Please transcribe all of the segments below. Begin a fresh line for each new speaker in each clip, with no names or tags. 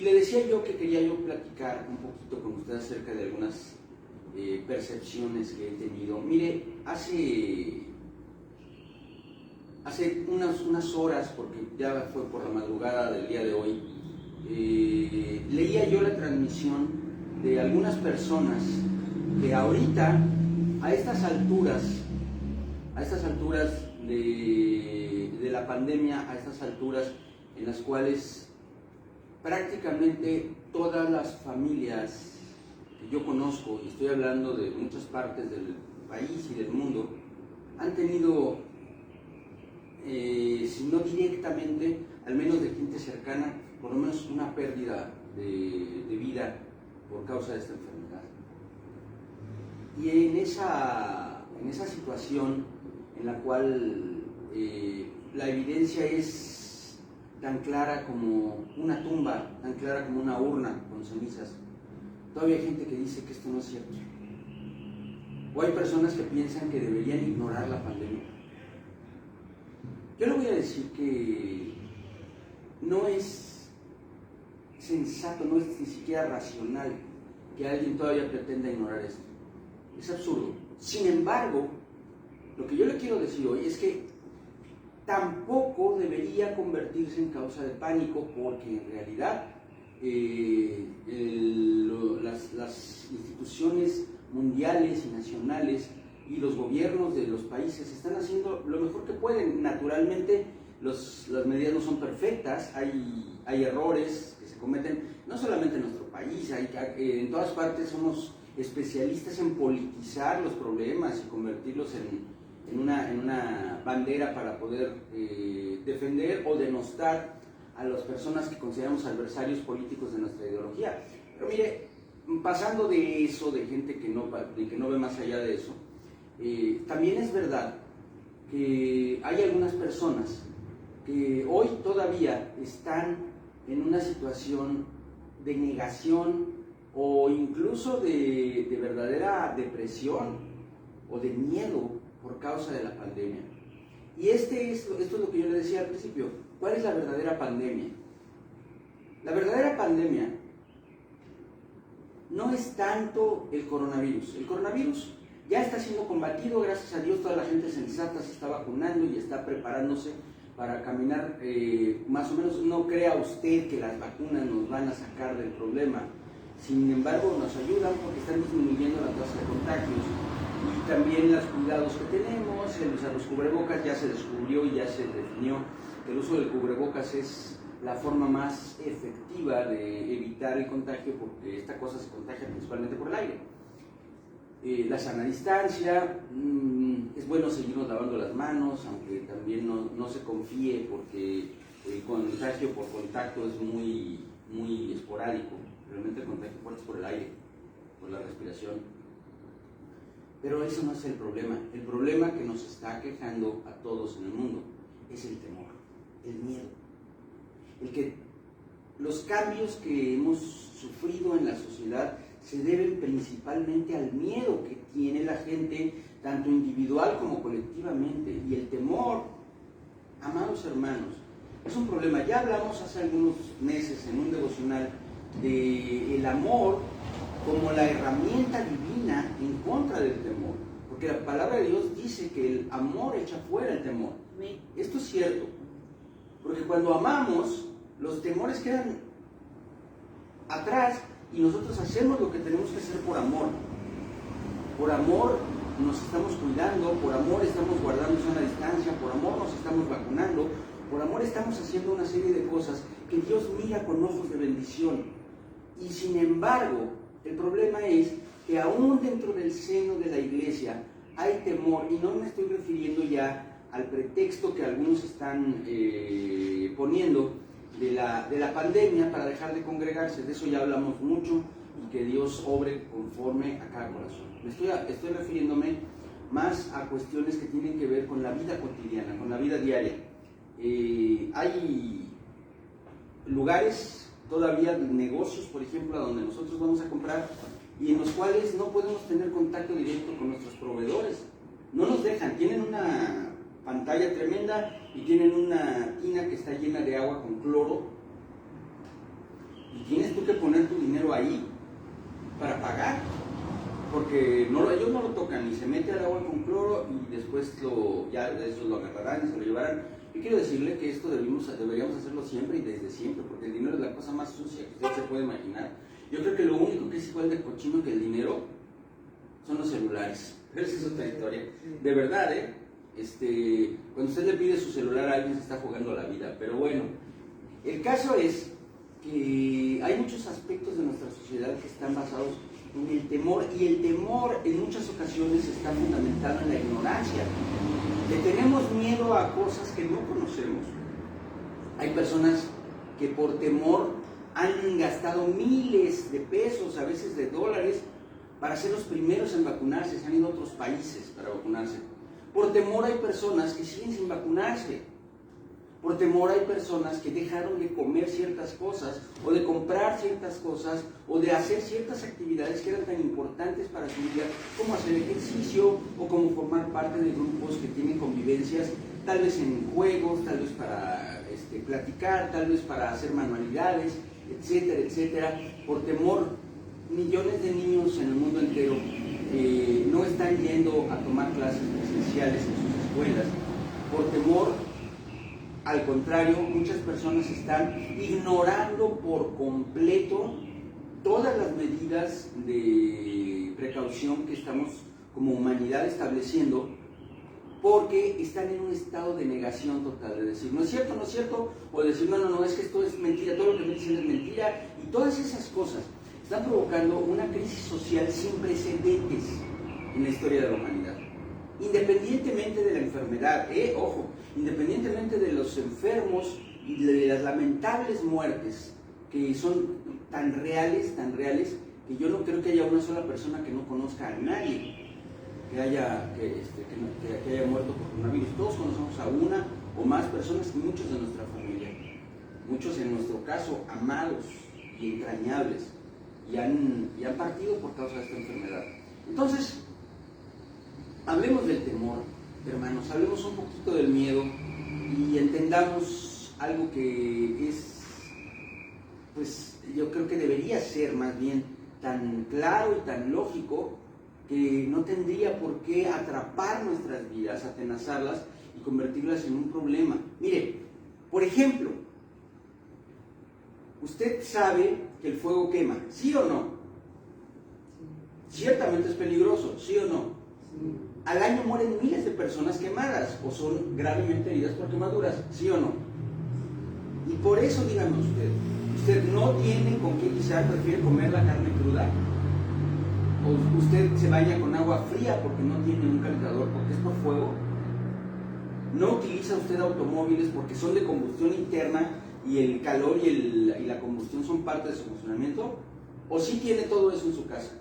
le decía yo que quería yo platicar un poquito con usted acerca de algunas percepciones que he tenido. Mire, hace unas horas, porque ya fue por la madrugada del día de hoy, leía yo la transmisión de algunas personas que ahorita, a estas alturas de la pandemia, a estas alturas en las cuales prácticamente todas las familias que yo conozco, y estoy hablando de muchas partes del país y del mundo, han tenido, si no directamente, al menos de gente cercana, por lo menos una pérdida de vida por causa de esta enfermedad. Y en esa situación en la cual la evidencia es tan clara como una tumba, tan clara como una urna con cenizas, todavía hay gente que dice que esto no es cierto. O hay personas que piensan que deberían ignorar la pandemia. Yo le voy a decir que no es sensato, no es ni siquiera racional que alguien todavía pretenda ignorar esto. Es absurdo. Sin embargo, lo que yo le quiero decir hoy es que tampoco debería convertirse en causa de pánico, porque en realidad las instituciones mundiales y nacionales y los gobiernos de los países están haciendo lo mejor que pueden. Naturalmente, las medidas no son perfectas, hay errores que se cometen, no solamente en nuestro país, en todas partes somos especialistas en politizar los problemas y convertirlos en una bandera para poder defender o denostar a las personas que consideramos adversarios políticos de nuestra ideología. Pero mire, pasando de eso, de gente que no ve más allá de eso, también es verdad que hay algunas personas que hoy todavía están en una situación de negación o incluso de verdadera depresión o de miedo por causa de la pandemia. Y esto es lo que yo le decía al principio. ¿Cuál es la verdadera pandemia? La verdadera pandemia no es tanto el coronavirus. El coronavirus ya está siendo combatido, gracias a Dios, toda la gente sensata se está vacunando y está preparándose para caminar, más o menos. No crea usted que las vacunas nos van a sacar del problema. Sin embargo, nos ayudan porque están disminuyendo la tasa de contagios y también los cuidados que tenemos. Los cubrebocas ya se descubrió y ya se definió que el uso del cubrebocas es la forma más efectiva de evitar el contagio, porque esta cosa se contagia principalmente por el aire. La sana distancia, es bueno seguirnos lavando las manos, aunque también no se confíe, porque el contagio por contacto es muy esporádico. Realmente el contagio fuerte es por el aire, por la respiración. Pero eso no es el problema. El problema que nos está aquejando a todos en el mundo es el temor, el miedo. El que los cambios que hemos sufrido en la sociedad se deben principalmente al miedo que tiene la gente, tanto individual como colectivamente. Y el temor, amados hermanos, es un problema. Ya hablamos hace algunos meses en un devocional del amor como la herramienta divina en contra del temor, porque la palabra de Dios dice que el amor echa fuera el temor. Esto es cierto, porque cuando amamos, los temores quedan atrás y nosotros hacemos lo que tenemos que hacer por amor. Por amor nos estamos cuidando, por amor estamos guardando sana distancia, por amor nos estamos vacunando, por amor estamos haciendo una serie de cosas que Dios mira con ojos de bendición. Y sin embargo, el problema es que aún dentro del seno de la iglesia hay temor, y no me estoy refiriendo ya al pretexto que algunos están poniendo de la pandemia para dejar de congregarse. De eso ya hablamos mucho, y que Dios obre conforme a cada corazón. Estoy refiriéndome más a cuestiones que tienen que ver con la vida cotidiana, con la vida diaria. Hay lugares todavía, negocios, por ejemplo, a donde nosotros vamos a comprar y en los cuales no podemos tener contacto directo con nuestros proveedores. No nos dejan, tienen una pantalla tremenda y tienen una tina que está llena de agua con cloro, tienes tú que poner tu dinero ahí para pagar, porque ellos no lo tocan, ni se mete al agua con cloro y después ya eso lo agarrarán y se lo llevarán. Yo quiero decirle que esto deberíamos hacerlo siempre y desde siempre, porque el dinero es la cosa más sucia que usted se puede imaginar. Yo creo que lo único que es igual de cochino que el dinero son los celulares, pero esa es otra historia. De verdad, cuando usted le pide su celular a alguien se está jugando la vida, pero bueno, el caso es que hay muchos aspectos de nuestra sociedad que están basados en el temor, y el temor en muchas ocasiones está fundamentado en la ignorancia. Le tenemos miedo a cosas que no conocemos. Hay personas que por temor han gastado miles de pesos, a veces de dólares, para ser los primeros en vacunarse, se han ido a otros países para vacunarse. Por temor hay personas que siguen sin vacunarse. Por temor hay personas que dejaron de comer ciertas cosas, o de comprar ciertas cosas, o de hacer ciertas actividades que eran tan importantes para su vida, como hacer ejercicio, o como formar parte de grupos que tienen convivencias, tal vez en juegos, tal vez para platicar, tal vez para hacer manualidades, etcétera, etcétera. Por temor, millones de niños en el mundo entero no están yendo a tomar clases presenciales en sus escuelas. Por temor, al contrario, muchas personas están ignorando por completo todas las medidas de precaución que estamos como humanidad estableciendo, porque están en un estado de negación total, de decir, no es cierto, o de decir, no, es que esto es mentira, todo lo que me dicen es mentira, y todas esas cosas están provocando una crisis social sin precedentes en la historia de la humanidad. Independientemente de la enfermedad, ojo, independientemente de los enfermos y de las lamentables muertes que son tan reales, que yo no creo que haya una sola persona que no conozca a nadie que haya muerto por coronavirus. Todos conocemos a una o más personas, y muchos de nuestra familia, muchos en nuestro caso amados y entrañables, y han partido por causa de esta enfermedad. Entonces, hablemos del temor, hermanos, hablemos un poquito del miedo y entendamos algo que es, pues yo creo que debería ser más bien tan claro y tan lógico, que no tendría por qué atrapar nuestras vidas, atenazarlas y convertirlas en un problema. Mire, por ejemplo, usted sabe que el fuego quema, ¿sí o no? Ciertamente es peligroso, ¿sí o no? Sí. Al año mueren miles de personas quemadas o son gravemente heridas por quemaduras, ¿sí o no? Y por eso, dígame usted no tiene con qué guisar, prefiere comer la carne cruda, o usted se baña con agua fría porque no tiene un calentador, porque es por fuego, no utiliza usted automóviles porque son de combustión interna y el calor y la combustión son parte de su funcionamiento, o sí tiene todo eso en su casa.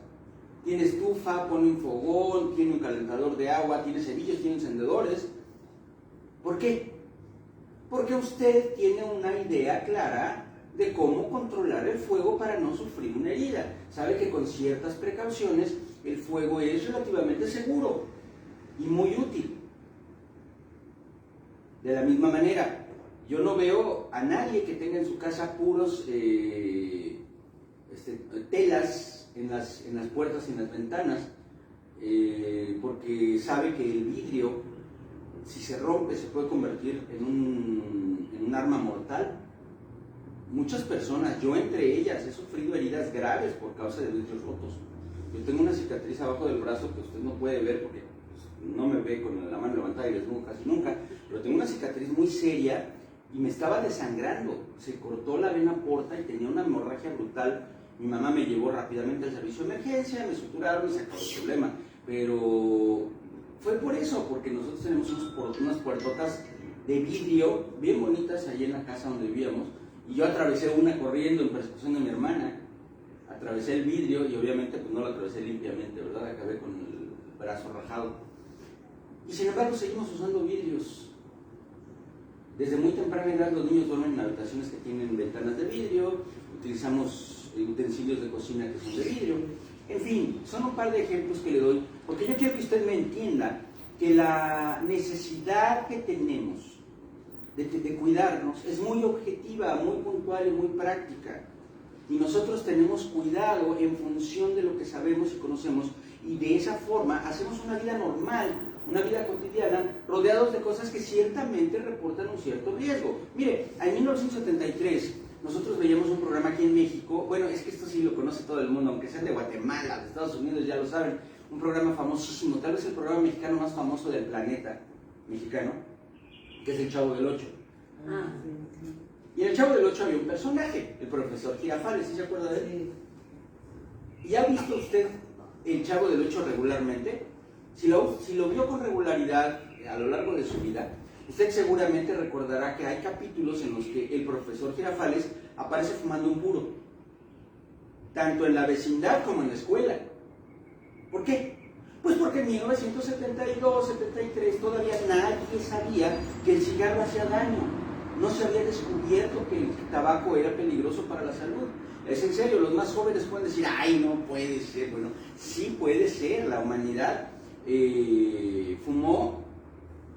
Tiene estufa, pone un fogón, tiene un calentador de agua, tiene cerillos, tiene encendedores. ¿Por qué? Porque usted tiene una idea clara de cómo controlar el fuego para no sufrir una herida. Sabe que con ciertas precauciones el fuego es relativamente seguro y muy útil. De la misma manera, yo no veo a nadie que tenga en su casa puros telas en las puertas y en las ventanas, porque sabe que el vidrio, si se rompe, se puede convertir en un arma mortal. Muchas personas, yo entre ellas, he sufrido heridas graves por causa de vidrios rotos. Yo tengo una cicatriz abajo del brazo que usted no puede ver porque pues, no me ve con la mano levantada y desnudo casi nunca, pero tengo una cicatriz muy seria y me estaba desangrando. Se cortó la vena porta y tenía una hemorragia brutal. Mi mamá me llevó rápidamente al servicio de emergencia, me suturaron y se acabó el problema. Pero fue por eso, porque nosotros tenemos unas puertotas de vidrio bien bonitas ahí en la casa donde vivíamos. Y yo atravesé una corriendo en persecución de mi hermana, atravesé el vidrio y obviamente pues no lo atravesé limpiamente, ¿verdad? Acabé con el brazo rajado. Y sin embargo seguimos usando vidrios. Desde muy temprana edad los niños duermen en habitaciones que tienen ventanas de vidrio, utilizamos utensilios de cocina que son de vidrio. En fin, son un par de ejemplos que le doy, porque yo quiero que usted me entienda que la necesidad que tenemos de cuidarnos es muy objetiva, muy puntual y muy práctica. Y nosotros tenemos cuidado en función de lo que sabemos y conocemos, y de esa forma hacemos una vida normal, una vida cotidiana, rodeados de cosas que ciertamente reportan un cierto riesgo. Mire, en 1973 nosotros veíamos un programa aquí en México, bueno, es que esto sí lo conoce todo el mundo, aunque sean de Guatemala, de Estados Unidos, ya lo saben, un programa famosísimo, tal vez el programa mexicano más famoso del planeta mexicano, que es El Chavo del Ocho. Y en El Chavo del Ocho había un personaje, el profesor Girafales, ¿sí se acuerda de él? ¿Y ha visto usted El Chavo del Ocho regularmente? Si lo vio con regularidad a lo largo de su vida, usted seguramente recordará que hay capítulos en los que el profesor Girafales aparece fumando un puro, tanto en la vecindad como en la escuela. ¿Por qué? Pues porque en 1972, 73 todavía nadie sabía que el cigarro hacía daño. No se había descubierto que el tabaco era peligroso para la salud. Es en serio, los más jóvenes pueden decir, ay, no puede ser. Bueno, sí puede ser. La humanidad fumó,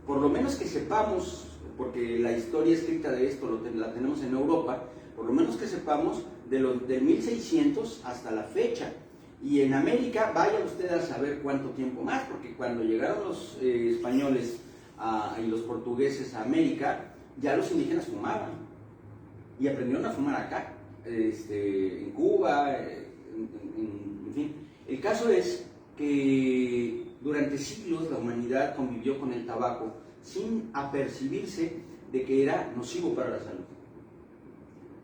por lo menos que sepamos, porque la historia escrita de esto la tenemos en Europa, por lo menos que sepamos del 1600 hasta la fecha. Y en América, vaya usted a saber cuánto tiempo más, porque cuando llegaron los españoles y los portugueses a América, ya los indígenas fumaban y aprendieron a fumar acá, en Cuba, en fin. El caso es que durante siglos la humanidad convivió con el tabaco sin apercibirse de que era nocivo para la salud.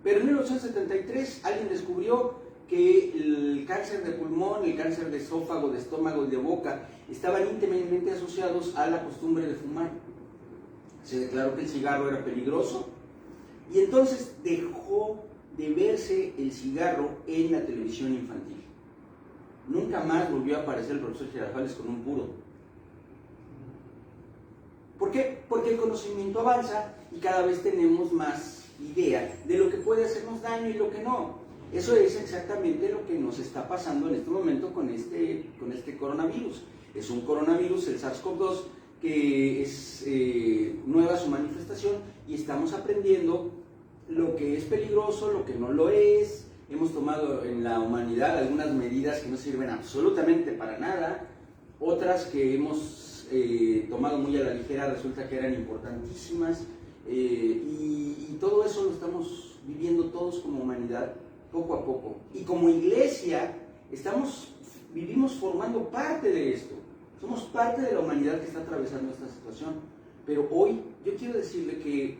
Pero en 1873 alguien descubrió que el cáncer de pulmón, el cáncer de esófago, de estómago y de boca estaban íntimamente asociados a la costumbre de fumar. Se declaró que el cigarro era peligroso y entonces dejó de verse el cigarro en la televisión infantil. Nunca más volvió a aparecer el profesor Girafales con un puro. ¿Por qué? Porque el conocimiento avanza y cada vez tenemos más idea de lo que puede hacernos daño y lo que no. Eso es exactamente lo que nos está pasando en este momento con este coronavirus. Es un coronavirus, el SARS-CoV-2, que es nueva su manifestación y estamos aprendiendo lo que es peligroso, lo que no lo es. Hemos tomado en la humanidad algunas medidas que no sirven absolutamente para nada, otras que hemos tomado muy a la ligera resulta que eran importantísimas, y todo eso lo estamos viviendo todos como humanidad poco a poco. Y como iglesia vivimos formando parte de esto. Somos parte de la humanidad que está atravesando esta situación. Pero hoy yo quiero decirle que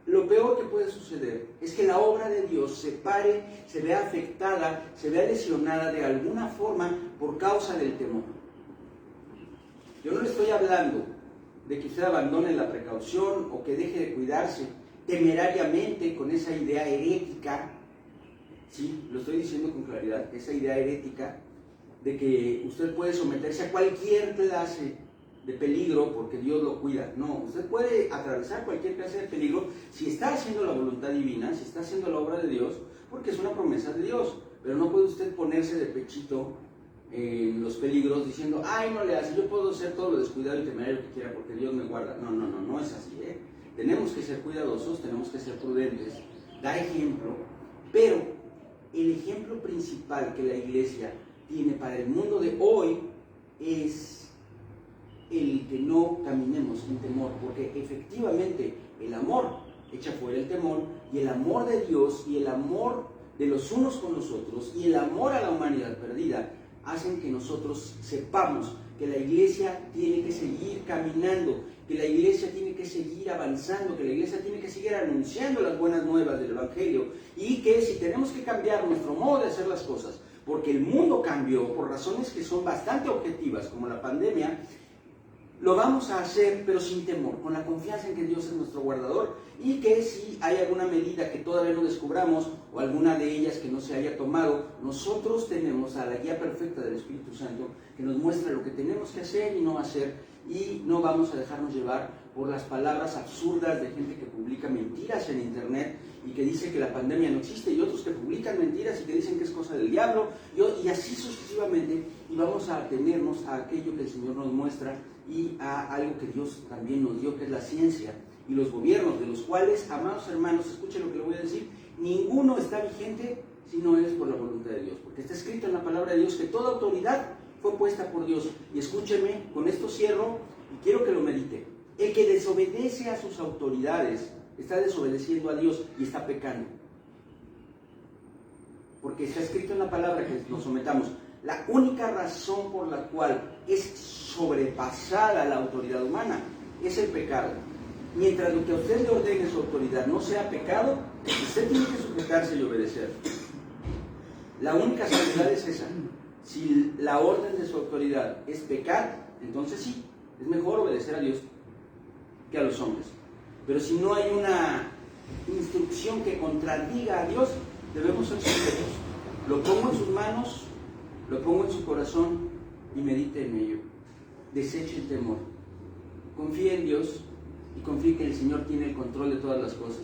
lo peor que puede suceder es que la obra de Dios se pare, se vea afectada, se vea lesionada de alguna forma por causa del temor. Yo no le estoy hablando de que usted abandone la precaución o que deje de cuidarse temerariamente con esa idea herética. Sí, lo estoy diciendo con claridad, esa idea herética de que usted puede someterse a cualquier clase de peligro porque Dios lo cuida. No, usted puede atravesar cualquier clase de peligro si está haciendo la voluntad divina, si está haciendo la obra de Dios, porque es una promesa de Dios. Pero no puede usted ponerse de pechito en los peligros diciendo, ay, no le hace, yo puedo ser todo lo descuidado y temerario que quiera porque Dios me guarda. No es así, ¿eh? Tenemos que ser cuidadosos, tenemos que ser prudentes, dar ejemplo, pero el ejemplo principal que la iglesia tiene para el mundo de hoy es el que no caminemos en temor, porque efectivamente el amor echa fuera el temor, y el amor de Dios y el amor de los unos con los otros y el amor a la humanidad perdida hacen que nosotros sepamos que la iglesia tiene que seguir caminando, que la iglesia tiene que seguir avanzando, que la iglesia tiene que seguir anunciando las buenas nuevas del Evangelio, y que si tenemos que cambiar nuestro modo de hacer las cosas, porque el mundo cambió por razones que son bastante objetivas, como la pandemia, lo vamos a hacer, pero sin temor, con la confianza en que Dios es nuestro guardador, y que si hay alguna medida que todavía no descubramos, o alguna de ellas que no se haya tomado, nosotros tenemos a la guía perfecta del Espíritu Santo, que nos muestra lo que tenemos que hacer y no hacer, y no vamos a dejarnos llevar por las palabras absurdas de gente que publica mentiras en internet, y que dice que la pandemia no existe, y otros que publican mentiras y que dicen que es cosa del diablo, y así sucesivamente, y vamos a atenernos a aquello que el Señor nos muestra, y a algo que Dios también nos dio, que es la ciencia y los gobiernos, de los cuales, amados hermanos, escuchen lo que le voy a decir, ninguno está vigente si no es por la voluntad de Dios. Porque está escrito en la palabra de Dios que toda autoridad fue puesta por Dios. Y escúcheme, con esto cierro y quiero que lo medite. El que desobedece a sus autoridades está desobedeciendo a Dios y está pecando. Porque está escrito en la palabra que nos sometamos. La única razón por la cual es sobrepasada la autoridad humana es el pecado. Mientras lo que a usted le ordene su autoridad no sea pecado, usted tiene que sujetarse y obedecer. La única salvedad es esa. Si la orden de su autoridad es pecar, entonces sí, es mejor obedecer a Dios que a los hombres. Pero si no hay una instrucción que contradiga a Dios, debemos ser sujetos. Lo pongo en sus manos, lo pongo en su corazón y medite en ello. Deseche el temor. Confíe en Dios y confíe que el Señor tiene el control de todas las cosas,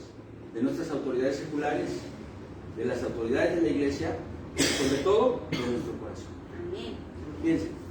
de nuestras autoridades seculares, de las autoridades de la iglesia y sobre todo de nuestro corazón.
Amén.
Piensen.